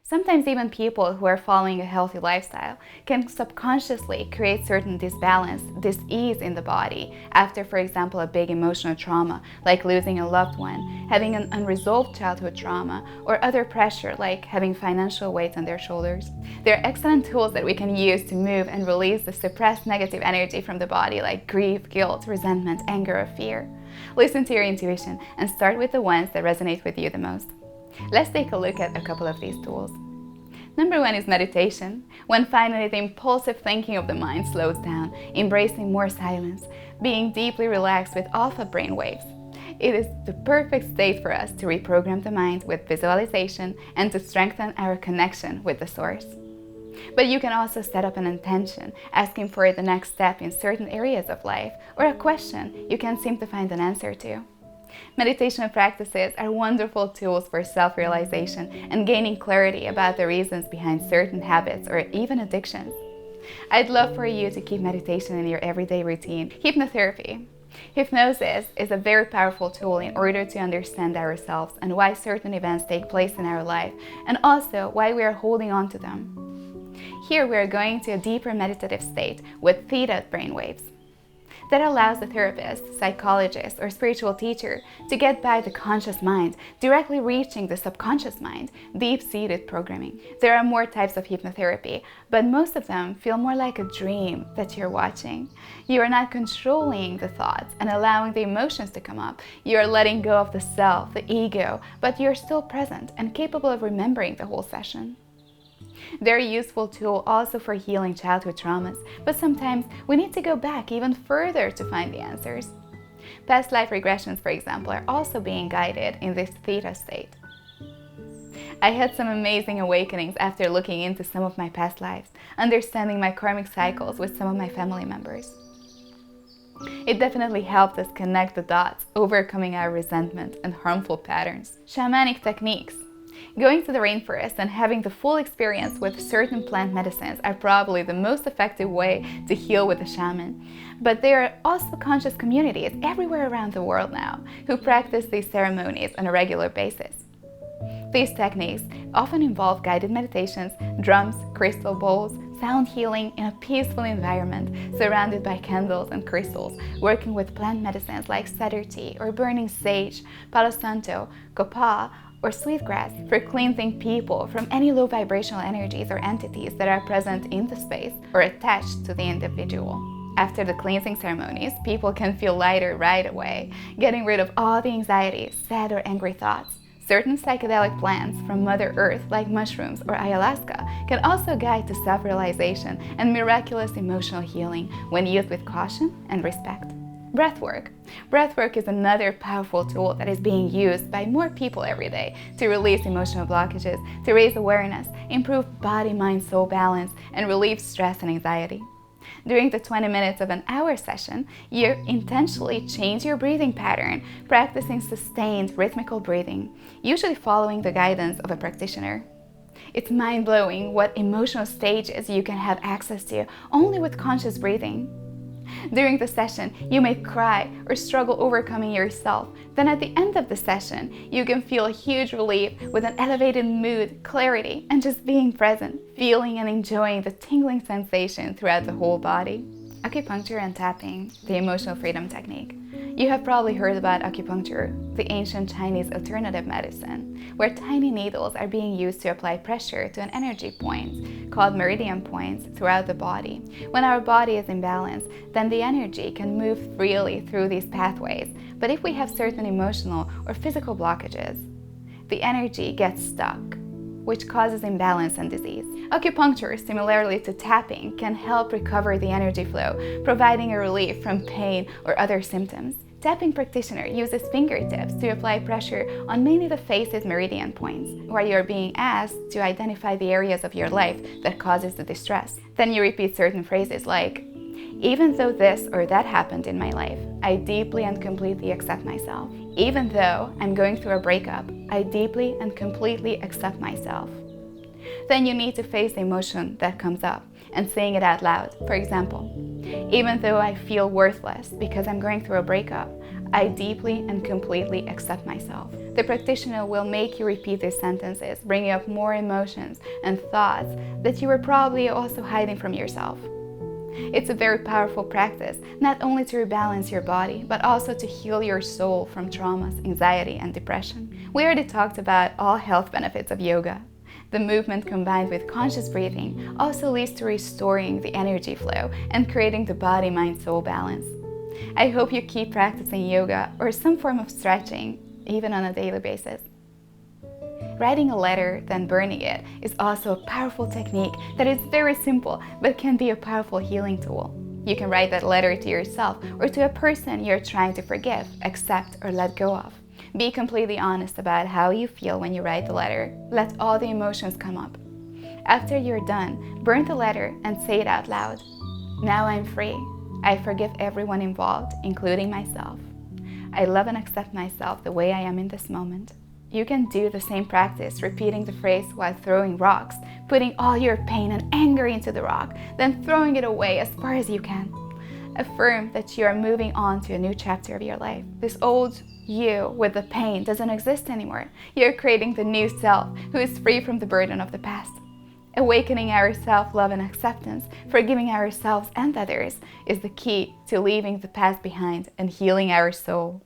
Sometimes even people who are following a healthy lifestyle can subconsciously create certain disbalance, dis-ease in the body after, for example, a big emotional trauma like losing a loved one, having an unresolved childhood trauma, or other pressure like having financial weight on their shoulders. They're excellent tools that we can use to move and release the suppressed negative energy from the body like grief, guilt, resentment, anger, or fear. Listen to your intuition and start with the ones that resonate with you the most. Let's take a look at a couple of these tools. Number 1 is meditation, when finally the impulsive thinking of the mind slows down, embracing more silence, being deeply relaxed with alpha brain waves. It is the perfect state for us to reprogram the mind with visualization and to strengthen our connection with the source. But you can also set up an intention, asking for the next step in certain areas of life, or a question you can't seem to find an answer to. Meditation practices are wonderful tools for self-realization and gaining clarity about the reasons behind certain habits or even addictions. I'd love for you to keep meditation in your everyday routine. Hypnotherapy. Hypnosis is a very powerful tool in order to understand ourselves and why certain events take place in our life, and also why we are holding on to them. Here we are going to a deeper meditative state with theta brainwaves. That allows the therapist, psychologist, or spiritual teacher to get by the conscious mind, directly reaching the subconscious mind, deep-seated programming. There are more types of hypnotherapy, but most of them feel more like a dream that you're watching. You are not controlling the thoughts and allowing the emotions to come up. You are letting go of the self, the ego, but you're still present and capable of remembering the whole session. They're a useful tool also for healing childhood traumas, but sometimes we need to go back even further to find the answers. Past life regressions, for example, are also being guided in this theta state. I had some amazing awakenings after looking into some of my past lives, understanding my karmic cycles with some of my family members. It definitely helped us connect the dots, overcoming our resentment and harmful patterns. Shamanic techniques. Going to the rainforest and having the full experience with certain plant medicines are probably the most effective way to heal with a shaman. But there are also conscious communities everywhere around the world now who practice these ceremonies on a regular basis. These techniques often involve guided meditations, drums, crystal bowls, sound healing in a peaceful environment surrounded by candles and crystals, working with plant medicines like cedar tea or burning sage, palo santo, copal, or sweetgrass for cleansing people from any low vibrational energies or entities that are present in the space or attached to the individual. After the cleansing ceremonies, people can feel lighter right away, getting rid of all the anxiety, sad or angry thoughts. Certain psychedelic plants from Mother Earth, like mushrooms or ayahuasca, can also guide to self-realization and miraculous emotional healing when used with caution and respect. Breathwork. Breathwork is another powerful tool that is being used by more people every day to release emotional blockages, to raise awareness, improve body-mind-soul balance, and relieve stress and anxiety. During the 20 minutes of an hour session, you intentionally change your breathing pattern, practicing sustained rhythmical breathing, usually following the guidance of a practitioner. It's mind-blowing what emotional stages you can have access to only with conscious breathing. During the session, you may cry or struggle overcoming yourself. Then at the end of the session, you can feel a huge relief with an elevated mood, clarity, and just being present, feeling and enjoying the tingling sensation throughout the whole body. Acupuncture and tapping, the emotional freedom technique. You have probably heard about acupuncture, the ancient Chinese alternative medicine, where tiny needles are being used to apply pressure to an energy point, called meridian points, throughout the body. When our body is in balance, then the energy can move freely through these pathways. But if we have certain emotional or physical blockages, the energy gets stuck, which causes imbalance and disease. Acupuncture, similarly to tapping, can help recover the energy flow, providing a relief from pain or other symptoms. Tapping practitioner uses fingertips to apply pressure on mainly the face's meridian points, where you are being asked to identify the areas of your life that causes the distress. Then you repeat certain phrases like, "Even though this or that happened in my life, I deeply and completely accept myself. Even though I'm going through a breakup, I deeply and completely accept myself." Then you need to face the emotion that comes up and saying it out loud. For example, "Even though I feel worthless because I'm going through a breakup, I deeply and completely accept myself. The practitioner will make you repeat these sentences, bringing up more emotions and thoughts that you were probably also hiding from yourself. It's a very powerful practice, not only to rebalance your body, but also to heal your soul from traumas, anxiety, and depression. We already talked about all health benefits of yoga. The movement combined with conscious breathing also leads to restoring the energy flow and creating the body-mind-soul balance. I hope you keep practicing yoga or some form of stretching, even on a daily basis. Writing a letter, then burning it, is also a powerful technique that is very simple but can be a powerful healing tool. You can write that letter to yourself or to a person you're trying to forgive, accept, or let go of. Be completely honest about how you feel when you write the letter. Let all the emotions come up. After you're done, burn the letter and say it out loud. Now I'm free. I forgive everyone involved, including myself. I love and accept myself the way I am in this moment. You can do the same practice, repeating the phrase while throwing rocks, putting all your pain and anger into the rock, then throwing it away as far as you can. Affirm that you are moving on to a new chapter of your life. This old you with the pain doesn't exist anymore. You're creating the new self who is free from the burden of the past. Awakening our self-love and acceptance, forgiving ourselves and others, is the key to leaving the past behind and healing our soul.